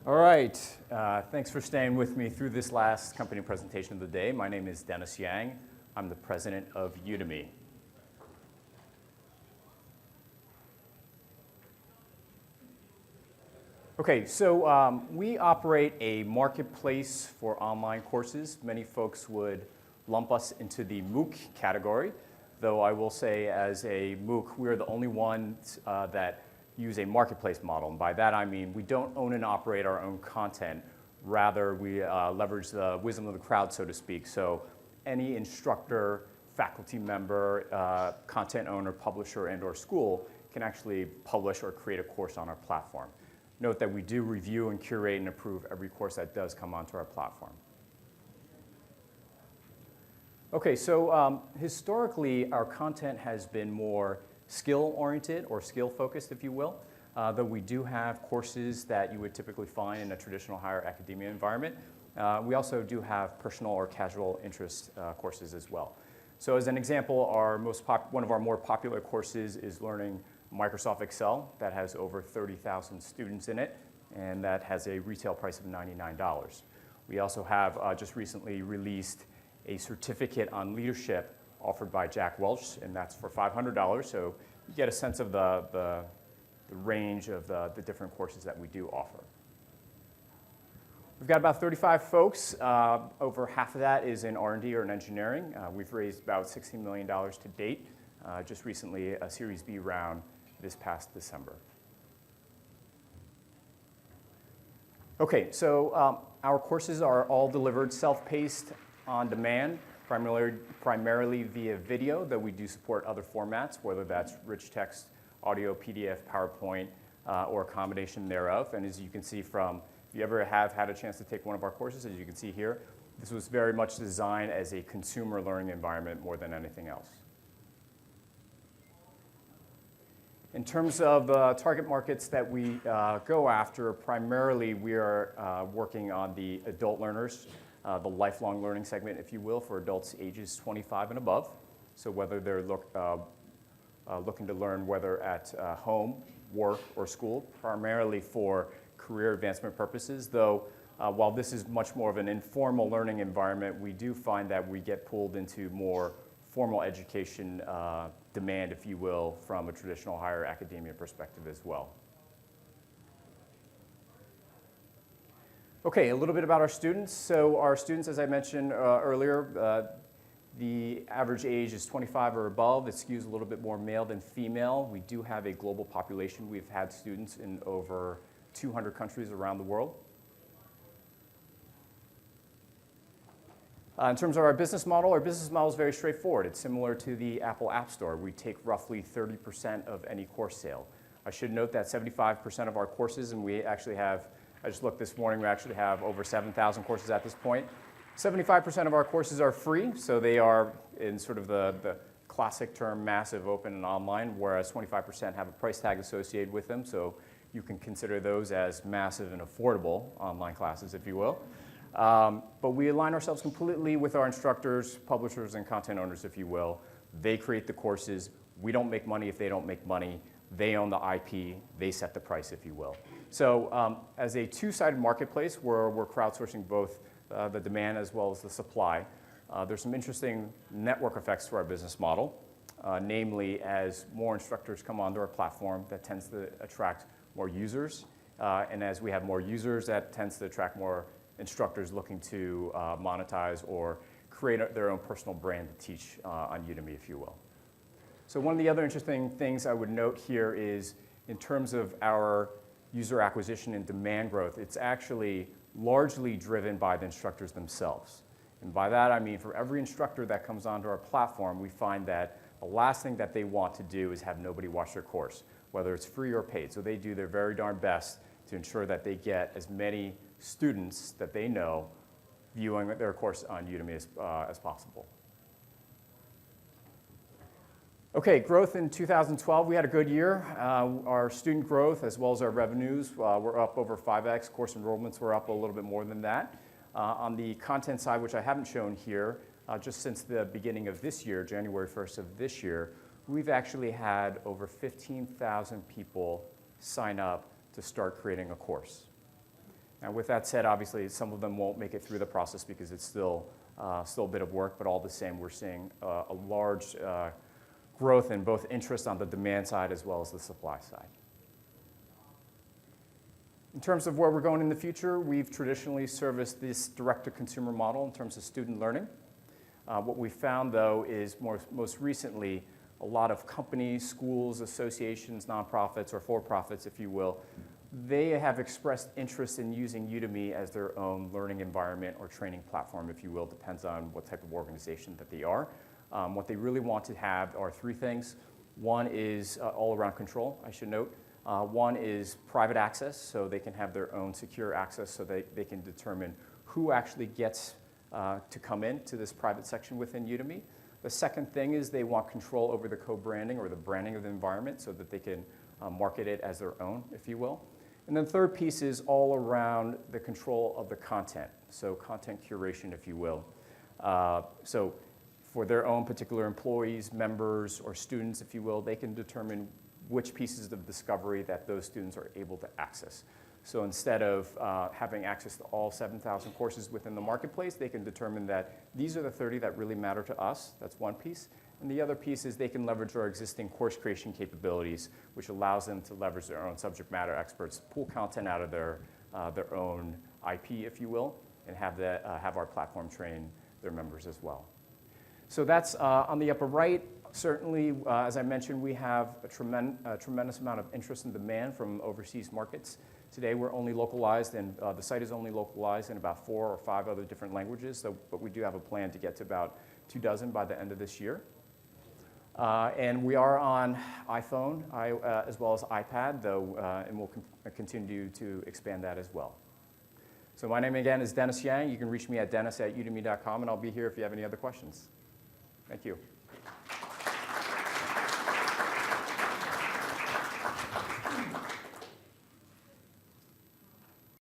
All right, thanks for staying with me through this last company presentation of the day. My name is Dennis Yang. I'm the president of Udemy. Okay, so we operate a marketplace for online courses. Many folks would lump us into the MOOC category, though I will say as a MOOC, we're the only ones that use a marketplace model. And by that I mean we don't own and operate our own content. Rather, we leverage the wisdom of the crowd, so to speak. So any instructor, faculty member, content owner, publisher, and or school can actually publish or create a course on our platform. Note that we do review and curate and approve every course that does come onto our platform. Okay, so historically, our content has been more skill-oriented or skill-focused, if you will, though we do have courses that you would typically find in a traditional higher academia environment. We also do have personal or casual interest courses as well. So as an example, one of our more popular courses is learning Microsoft Excel that has over 30,000 students in it, and that has a retail price of $99. We also have just recently released a certificate on leadership offered by Jack Welch, and that's for $500. So you get a sense of the range of the different courses that we do offer. We've got about 35 folks. Over half of that is in R&D or in engineering. We've raised about $16 million to date. Just recently, a Series B round this past December. Okay, so our courses are all delivered self-paced, on demand, primarily via video, though we do support other formats, whether that's rich text, audio, PDF, PowerPoint, or a combination thereof. And as you can see from, if you ever have had a chance to take one of our courses, as you can see here, this was very much designed as a consumer learning environment more than anything else. In terms of target markets that we go after, primarily we are working on the adult learners, the lifelong learning segment, if you will, for adults ages 25 and above. So whether they're looking to learn whether at home, work, or school, primarily for career advancement purposes, though while this is much more of an informal learning environment, we do find that we get pulled into more formal education demand, if you will, from a traditional higher academia perspective as well. Okay, a little bit about our students. So our students, as I mentioned earlier, the average age is 25 or above. It skews a little bit more male than female. We do have a global population. We've had students in over 200 countries around the world. In terms of our business model is very straightforward. It's similar to the Apple App Store. We take roughly 30% of any course sale. I should note that 75% of our courses, and we actually have, I just looked this morning, we actually have over 7,000 courses at this point. 75% of our courses are free, so they are in sort of the classic term massive, open, and online, whereas 25% have a price tag associated with them, so you can consider those as massive and affordable online classes, if you will. But we align ourselves completely with our instructors, publishers, and content owners, if you will. They create the courses. We don't make money if they don't make money. They own the IP. They set the price, if you will. So as a two-sided marketplace where we're crowdsourcing both the demand as well as the supply, there's some interesting network effects to our business model. Namely, as more instructors come onto our platform, that tends to attract more users. And as we have more users, that tends to attract more instructors looking to monetize or create their own personal brand to teach on Udemy, if you will. So one of the other interesting things I would note here is in terms of our user acquisition and demand growth, it's actually largely driven by the instructors themselves. And by that, I mean for every instructor that comes onto our platform, we find that the last thing that they want to do is have nobody watch their course, whether it's free or paid. So they do their very darn best to ensure that they get as many students that they know viewing their course on Udemy as possible. Okay, growth in 2012, we had a good year. Our student growth as well as our revenues were up over 5x. Course enrollments were up a little bit more than that. On the content side, which I haven't shown here, just since the beginning of this year, January 1st of this year, we've actually had over 15,000 people sign up to start creating a course. Now, with that said, obviously, some of them won't make it through the process because it's still a bit of work, but all the same, we're seeing a large growth in both interest on the demand side as well as the supply side. In terms of where we're going in the future, we've traditionally serviced this direct-to-consumer model in terms of student learning. What we found, though, is most recently, a lot of companies, schools, associations, nonprofits, or for-profits, if you will, they have expressed interest in using Udemy as their own learning environment or training platform, if you will. Depends on what type of organization that they are. What they really want to have are three things. One is all-around control, I should note. One is private access, so they can have their own secure access so they can determine who actually gets to come into this private section within Udemy. The second thing is they want control over the co-branding or the branding of the environment so that they can market it as their own, if you will. And then the third piece is all around the control of the content, so content curation, if you will. So for their own particular employees, members, or students, if you will, they can determine which pieces of discovery that those students are able to access. So instead of having access to all 7,000 courses within the marketplace, they can determine that these are the 30 that really matter to us. That's one piece. And the other piece is they can leverage our existing course creation capabilities, which allows them to leverage their own subject matter experts, pull content out of their own IP, if you will, and have our platform train their members as well. So that's on the upper right. Certainly, as I mentioned, we have a tremendous amount of interest and demand from overseas markets. Today, we're only localized, and the site is only localized in about 4 or 5 other different languages, but we do have a plan to get to about 24 by the end of this year. And we are on iPhone as well as iPad, though, and we'll continue to expand that as well. So my name again is Dennis Yang. You can reach me at dennis@udemy.com, and I'll be here if you have any other questions. Thank you.